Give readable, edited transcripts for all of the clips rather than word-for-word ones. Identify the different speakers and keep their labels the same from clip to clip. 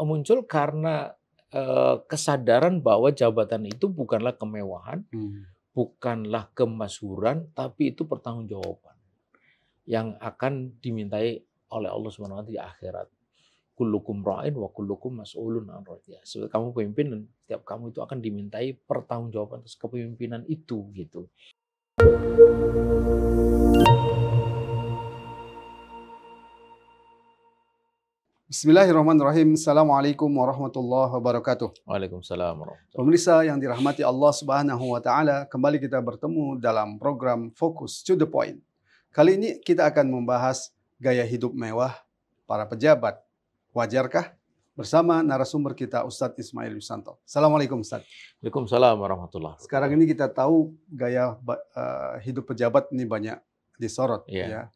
Speaker 1: muncul karena kesadaran bahwa jabatan itu bukanlah kemewahan, bukanlah kemasyhuran, tapi itu pertanggungjawaban yang akan dimintai oleh Allah Subhanahu wa taala di akhirat. Kullukum ra'in wa kullukum mas'ulun 'an ra'iyah. Sebab kamu pemimpin dan setiap kamu itu akan dimintai pertanggungjawaban atas kepemimpinan itu gitu.
Speaker 2: Bismillahirrahmanirrahim. Assalamualaikum warahmatullahi wabarakatuh.
Speaker 1: Waalaikumsalam warahmatullahi wabarakatuh.
Speaker 2: Pemirsa yang dirahmati Allah Subhanahu wa taala, kembali kita bertemu dalam program Focus to the Point. Kali ini kita akan membahas gaya hidup mewah para pejabat. Wajarkah? Bersama narasumber kita Ustadz Ismail Yusanto. Assalamualaikum Ustadz.
Speaker 1: Waalaikumsalam warahmatullahi wabarakatuh.
Speaker 2: Sekarang ini kita tahu gaya hidup pejabat ini banyak disorot, ya,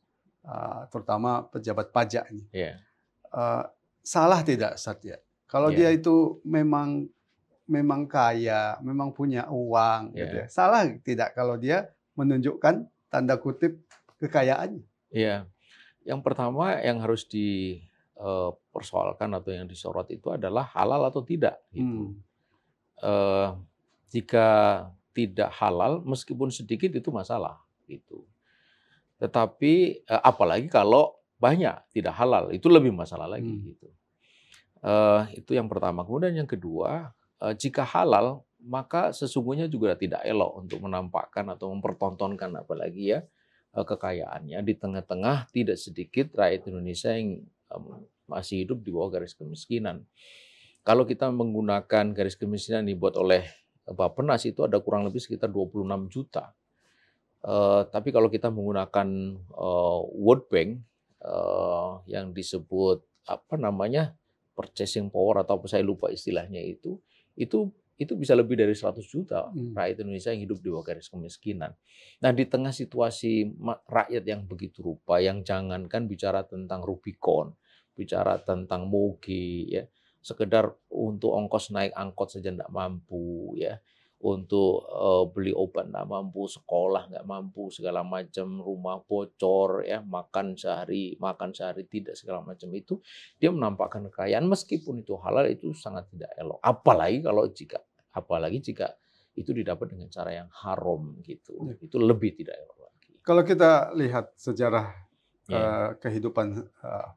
Speaker 2: terutama pejabat pajak ini. Salah tidak Ustadz ya? Kalau dia itu memang kaya, memang punya uang, gitu ya. Salah tidak kalau dia menunjukkan tanda kutip kekayaannya?
Speaker 1: Iya. Yang pertama yang harus dipersoalkan atau yang disorot itu adalah halal atau tidak. Gitu. Jika tidak halal, meskipun sedikit itu masalah. Gitu. Tetapi apalagi kalau banyak tidak halal, itu lebih masalah lagi. Gitu. Itu yang pertama. Kemudian yang kedua, jika halal, maka sesungguhnya juga tidak elok untuk menampakkan atau mempertontonkan apalagi ya kekayaannya. Di tengah-tengah tidak sedikit rakyat Indonesia yang masih hidup di bawah garis kemiskinan. Kalau kita menggunakan garis kemiskinan dibuat oleh Bappenas itu ada kurang lebih sekitar 26 juta. Tapi kalau kita menggunakan World Bank yang disebut apa namanya purchasing power atau apa saya lupa istilahnya itu bisa lebih dari 100 juta rakyat Indonesia yang hidup di bawah garis kemiskinan. Nah, di tengah situasi rakyat yang begitu rupa, yang jangankan bicara tentang Rubicon, bicara tentang moge, ya, sekedar untuk ongkos naik angkot saja tidak mampu, ya, untuk beli obat nggak mampu, sekolah nggak mampu, segala macam, rumah bocor, ya, makan sehari tidak, segala macam itu, dia menampakkan kekayaan meskipun itu halal, itu sangat tidak elok. Apalagi jika itu didapat dengan cara yang haram gitu, itu lebih tidak elok lagi.
Speaker 2: Kalau kita lihat sejarah kehidupan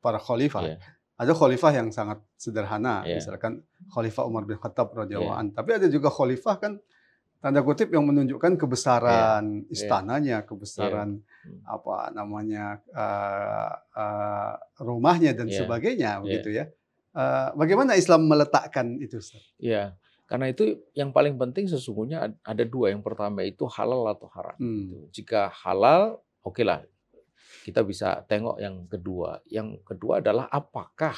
Speaker 2: para khalifah, ada khalifah yang sangat sederhana, misalkan Khalifah Umar bin Khattab radhiyallahu anhu. Tapi ada juga khalifah kan tanda kutip yang menunjukkan kebesaran istananya, kebesaran apa namanya rumahnya dan sebagainya, begitu ya. Bagaimana Islam meletakkan itu, Ustaz?
Speaker 1: Iya, karena itu yang paling penting sesungguhnya ada dua. Yang pertama itu halal atau haram. Jika halal, oke lah. Kita bisa tengok yang kedua. Yang kedua adalah apakah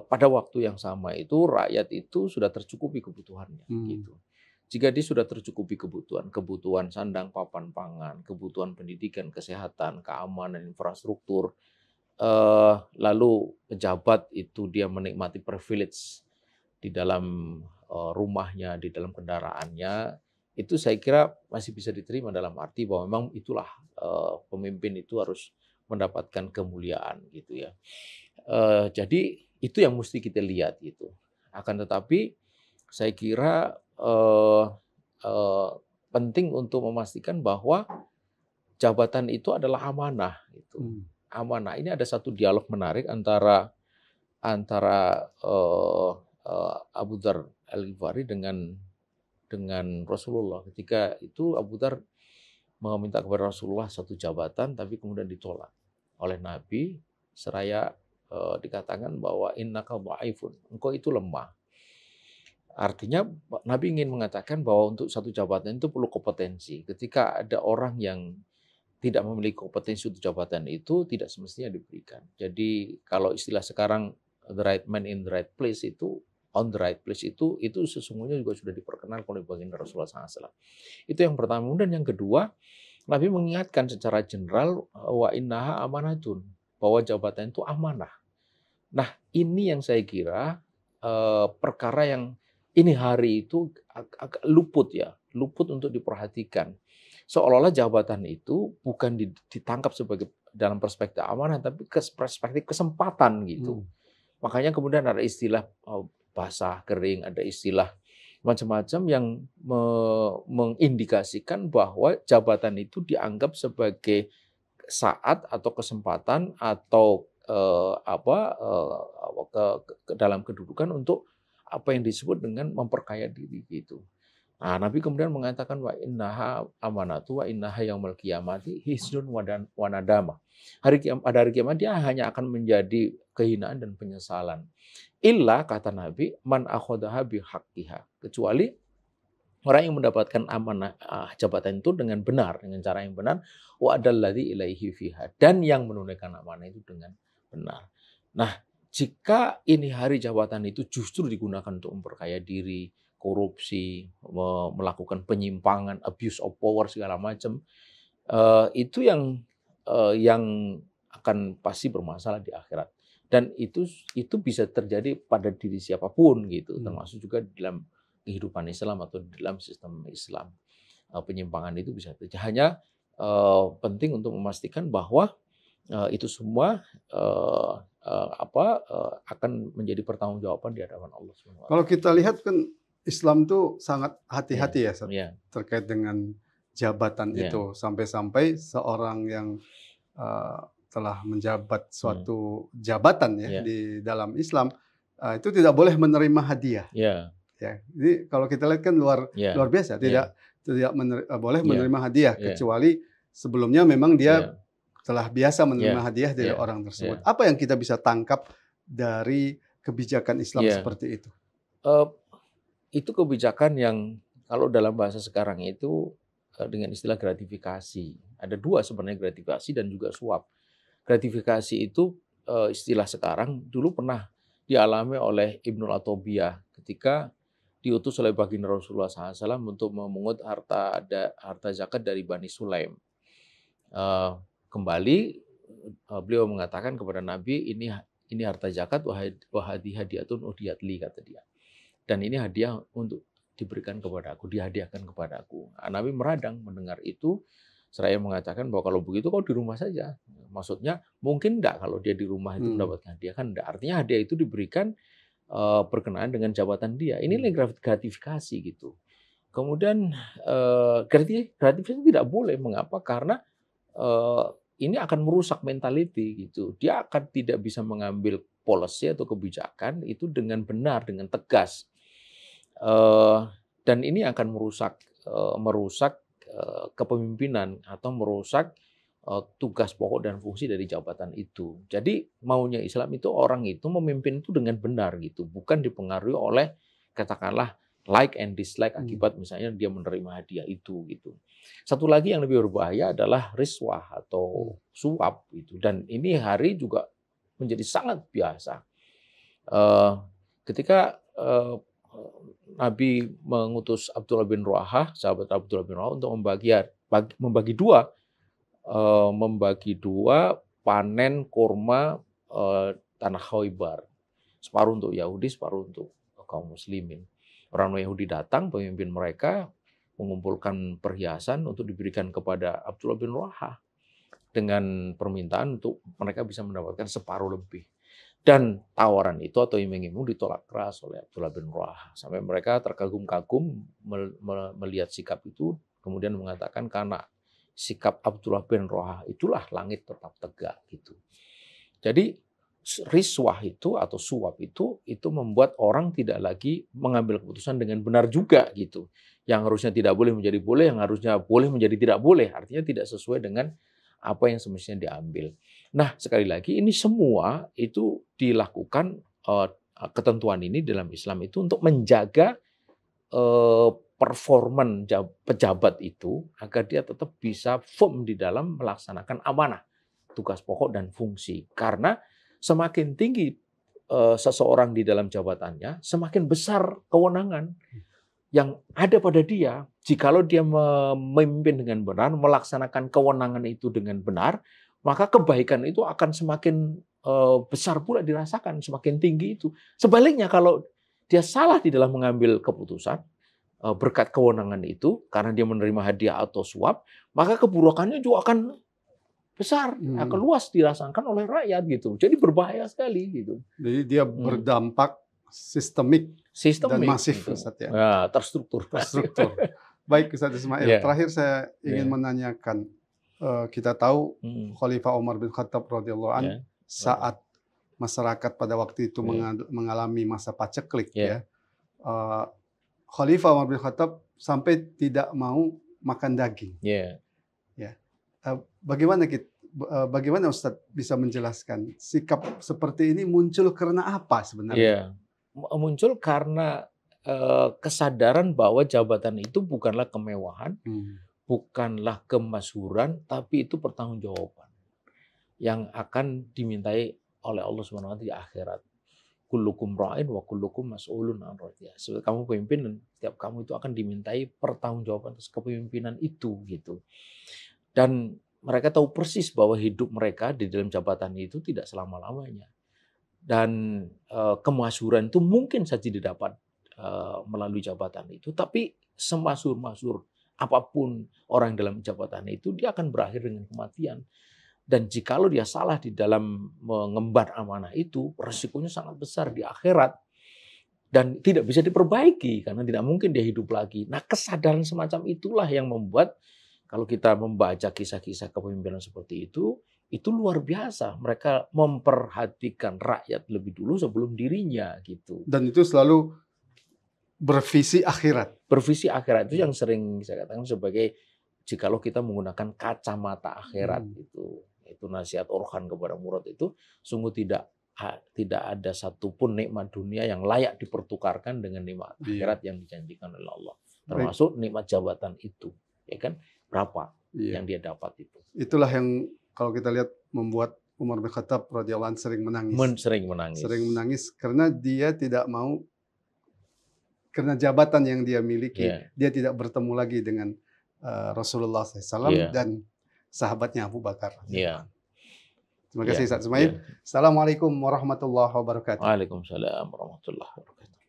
Speaker 1: pada waktu yang sama itu rakyat itu sudah tercukupi kebutuhannya. Gitu. Jika dia sudah tercukupi kebutuhan sandang, papan, pangan, kebutuhan pendidikan, kesehatan, keamanan, infrastruktur, lalu pejabat itu dia menikmati privilege di dalam rumahnya, di dalam kendaraannya, itu saya kira masih bisa diterima dalam arti bahwa memang itulah pemimpin itu harus mendapatkan kemuliaan gitu ya. Jadi itu yang mesti kita lihat gitu. Akan tetapi saya kira penting untuk memastikan bahwa jabatan itu adalah amanah gitu. Amanah ini ada satu dialog menarik antara Abu Dzar Al-Ghifari dengan Rasulullah. Ketika itu Abu Dzar meminta kepada Rasulullah satu jabatan, tapi kemudian ditolak oleh Nabi, seraya dikatakan bahwa innaka dhaifun, engkau itu lemah. Artinya Nabi ingin mengatakan bahwa untuk satu jabatan itu perlu kompetensi. Ketika ada orang yang tidak memiliki kompetensi untuk jabatan itu, tidak semestinya diberikan. Jadi kalau istilah sekarang the right man in the right place itu, on the right place itu sesungguhnya juga sudah diperkenalkan oleh baginda Rasulullah SAW. Itu yang pertama. Dan yang kedua, Nabi mengingatkan secara general wa innaha amanatun, bahwa jabatan itu amanah. Nah, ini yang saya kira perkara yang ini hari itu agak luput untuk diperhatikan. Seolah-olah jabatan itu bukan ditangkap sebagai dalam perspektif amanah, tapi perspektif kesempatan gitu. Makanya kemudian ada istilah basah, kering, ada istilah macam-macam yang mengindikasikan bahwa jabatan itu dianggap sebagai saat atau kesempatan atau dalam kedudukan untuk apa yang disebut dengan memperkaya diri gitu. Nah, Nabi kemudian mengatakan wa innaha amanatu wa innaha yaumul qiyamati hisnun wa nadama. Pada hari kiamat dia hanya akan menjadi kehinaan dan penyesalan. Illa kata Nabi man akhadhaha bihaqqiha, kecuali orang yang mendapatkan amanah jabatan itu dengan benar, dengan cara yang benar, wa adalladzi ilaihi fiha, dan yang menunaikan amanah itu dengan benar. Nah, jika ini hari jabatan itu justru digunakan untuk memperkaya diri, korupsi, melakukan penyimpangan, abuse of power segala macam, itu yang akan pasti bermasalah di akhirat. Dan itu bisa terjadi pada diri siapapun gitu, termasuk juga dalam kehidupan Islam atau dalam sistem Islam. Penyimpangan itu bisa terjadi. Hanya penting untuk memastikan bahwa itu semua akan menjadi pertanggungjawaban di hadapan Allah SWT.
Speaker 2: Kalau kita lihat kan Islam itu sangat hati-hati ya terkait dengan jabatan itu, sampai-sampai seorang yang telah menjabat suatu jabatan di dalam Islam itu tidak boleh menerima hadiah. Ya, jadi kalau kita lihat kan luar biasa, tidak boleh menerima hadiah kecuali sebelumnya memang dia telah biasa menerima hadiah dari orang tersebut. Apa yang kita bisa tangkap dari kebijakan Islam seperti itu?
Speaker 1: Itu kebijakan yang kalau dalam bahasa sekarang itu dengan istilah gratifikasi. Ada dua sebenarnya, gratifikasi dan juga suap. Gratifikasi itu istilah sekarang, dulu pernah dialami oleh Ibnu Atobiyah ketika diutus oleh baginda Rasulullah SAW untuk memungut harta zakat dari Bani Sulaim. Kembali beliau mengatakan kepada Nabi, ini harta zakat, wahadi hadiatun udiyat li, kata dia. Dan ini hadiah untuk diberikan kepada aku, dihadiahkan kepada aku. Nabi meradang mendengar itu, seraya mengatakan bahwa kalau begitu kau di rumah saja. Maksudnya mungkin enggak kalau dia di rumah itu mendapatkan hadiah, kan enggak. Artinya hadiah itu diberikan berkenaan dengan jabatan dia. Ini gratifikasi gitu. Kemudian gratifikasi tidak boleh. Mengapa? Karena ini akan merusak mentality gitu. Dia akan tidak bisa mengambil policy atau kebijakan itu dengan benar, dengan tegas. Dan ini akan merusak kepemimpinan atau merusak tugas pokok dan fungsi dari jabatan itu. Jadi maunya Islam itu orang itu memimpin itu dengan benar gitu, bukan dipengaruhi oleh katakanlah like and dislike akibat misalnya dia menerima hadiah itu gitu. Satu lagi yang lebih berbahaya adalah riswah atau suap gitu. Dan ini hari juga menjadi sangat biasa. Ketika Nabi mengutus Abdullah bin Rawahah, sahabat Abdullah bin Rawahah, untuk membagi dua panen kurma tanah Khaybar. Separuh untuk Yahudi, separuh untuk kaum muslimin. Orang Yahudi datang, pemimpin mereka mengumpulkan perhiasan untuk diberikan kepada Abdullah bin Rawahah dengan permintaan untuk mereka bisa mendapatkan separuh lebih. Dan tawaran itu atau iming-iming ditolak keras oleh Abdullah bin Rawahah. Sampai mereka terkagum-kagum melihat sikap itu, kemudian mengatakan karena sikap Abdullah bin Rawahah itulah langit tetap tegak gitu. Jadi riswah itu atau suap itu membuat orang tidak lagi mengambil keputusan dengan benar juga gitu. Yang harusnya tidak boleh menjadi boleh, yang harusnya boleh menjadi tidak boleh. Artinya tidak sesuai dengan apa yang semestinya diambil. Nah, sekali lagi ini semua itu dilakukan ketentuan ini dalam Islam itu untuk menjaga performan pejabat itu agar dia tetap bisa firm di dalam melaksanakan amanah, tugas pokok dan fungsi. Karena semakin tinggi seseorang di dalam jabatannya, semakin besar kewenangan yang ada pada dia. Jikalau dia memimpin dengan benar, melaksanakan kewenangan itu dengan benar, maka kebaikan itu akan semakin besar pula dirasakan, semakin tinggi itu. Sebaliknya kalau dia salah di dalam mengambil keputusan, berkat kewenangan itu, karena dia menerima hadiah atau suap, maka keburukannya juga akan besar, akan luas dirasakan oleh rakyat gitu. Jadi berbahaya sekali gitu.
Speaker 2: Jadi dia berdampak sistemik dan masif,
Speaker 1: gitu.
Speaker 2: Ustaz, ya.
Speaker 1: Ya, terstruktur.
Speaker 2: Baik, Ustaz Ismail. Terakhir saya ingin menanyakan, kita tahu Khalifah Umar bin Khattab radhiyallahu anhu saat masyarakat pada waktu itu mengalami masa paceklik, ya. Khalifah Umar bin Khattab sampai tidak mau makan daging. Ya. Bagaimana Ustadz bisa menjelaskan sikap seperti ini muncul karena apa sebenarnya?
Speaker 1: Muncul karena kesadaran bahwa jabatan itu bukanlah kemewahan, bukanlah kemasyhuran, tapi itu pertanggungjawaban yang akan dimintai oleh Allah Subhanahu wa taala di akhirat. Kullukum ra'in wa kullukum mas'ulun an ra'iyah. Kamu pemimpin dan setiap kamu itu akan dimintai pertanggungjawaban atas kepemimpinan itu gitu. Dan mereka tahu persis bahwa hidup mereka di dalam jabatan itu tidak selama-lamanya. Dan kemasyhuran itu mungkin saja didapat melalui jabatan itu, tapi semasyhur-masyhur apapun orang dalam jabatan itu, dia akan berakhir dengan kematian. Dan jikalau dia salah di dalam mengemban amanah itu, resikonya sangat besar di akhirat. Dan tidak bisa diperbaiki, karena tidak mungkin dia hidup lagi. Nah, kesadaran semacam itulah yang membuat, kalau kita membaca kisah-kisah kepemimpinan seperti itu luar biasa. Mereka memperhatikan rakyat lebih dulu sebelum dirinya, gitu.
Speaker 2: Dan itu selalu bervisi akhirat.
Speaker 1: Bervisi akhirat itu yang sering saya katakan sebagai, jikalau kita menggunakan kacamata akhirat itu nasihat Orhan kepada Murad itu, sungguh tidak ada satupun nikmat dunia yang layak dipertukarkan dengan nikmat akhirat yang dijanjikan oleh Allah, termasuk nikmat jabatan itu, ya kan, berapa yang dia dapat itu.
Speaker 2: Itulah yang kalau kita lihat membuat Umar bin Khattab radhiyallahu anhu sering menangis karena dia tidak mau, karena jabatan yang dia miliki, dia tidak bertemu lagi dengan Rasulullah SAW dan sahabatnya Abu Bakar. Terima kasih Ustaz Ismail. Assalamualaikum warahmatullahi wabarakatuh.
Speaker 1: Waalaikumsalam warahmatullahi wabarakatuh.